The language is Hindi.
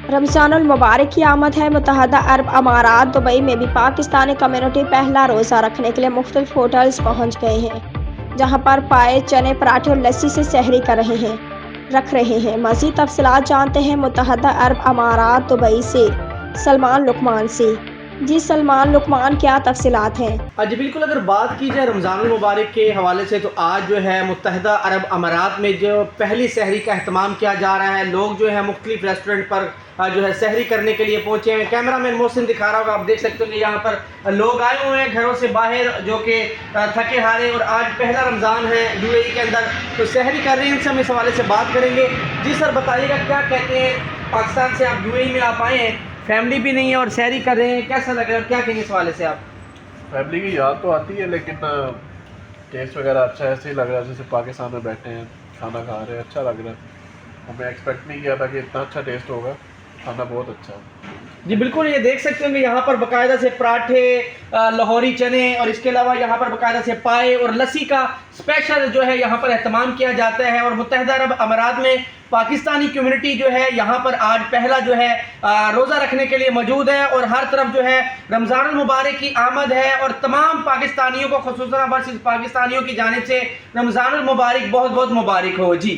रमज़ानुल मुबारक की आमद है। मुत्तहदा अरब अमारात दुबई में भी पाकिस्तानी कम्युनिटी पहला रोज़ा रखने के लिए मुख्तलिफ होटल्स पहुँच गए हैं, जहाँ पर पाए चने पराठे और लस्सी से सहरी रख रहे हैं। मज़ीद तफसीलात जानते हैं मुत्तहदा अरब अमारात दुबई से सलमान लुकमान से। जी सलमान लुकमान, क्या तफसीलात हैं? जी बिल्कुल, अगर बात की जाए रमज़ानुल मुबारक के हवाले से तो आज जो है मुत्तहदा अरब अमारात में जो पहली सहरी का अहतमाम किया जा रहा है। लोग जो है मुख्तलिफ रेस्टोरेंट पर जो है सहरी करने के लिए पहुँचे हैं। कैमरामैन मोहसिन दिखा रहा होगा, आप देख सकते हो कि यहाँ पर लोग आए हुए हैं घरों से बाहर, जो कि थके हारे, और आज पहला रमज़ान है यूएई के अंदर, तो सहरी कर रहे हैं। इनसे हम इस हवाले से बात करेंगे। जी सर, बताइएगा क्या कहते हैं, पाकिस्तान से आप यूएई में आप आए हैं, फैमिली भी नहीं है और सहरी कर रहे हैं, कैसा लग रहा है, क्या कहेंगे इस हवाले से आप? फैमिली की याद तो आती है, लेकिन टेस्ट वगैरह अच्छा ऐसे ही लग रहा है जैसे पाकिस्तान में बैठे हैं, खाना खा रहे हैं, अच्छा लग रहा है। हमें एक्सपेक्ट नहीं किया था कि इतना अच्छा टेस्ट होगा। खाना बहुत अच्छा है। जी बिल्कुल, ये देख सकते होंगे यहाँ पर बाकायदा से पराठे, लाहौरी चने, और इसके अलावा यहाँ पर बाकायदा से पाए और लस्सी का स्पेशल जो है यहाँ पर एहतमाम किया जाता है। और मुत्तहदा अरब अमारात में पाकिस्तानी कम्युनिटी जो है यहाँ पर आज पहला जो है रोज़ा रखने के लिए मौजूद है, और हर तरफ जो है रमज़ानुल मुबारक की आमद है, और तमाम पाकिस्तानियों को, खुसूसन पाकिस्तानियों की जानिब से रमज़ानुल मुबारक बहुत बहुत मुबारक हो। जी।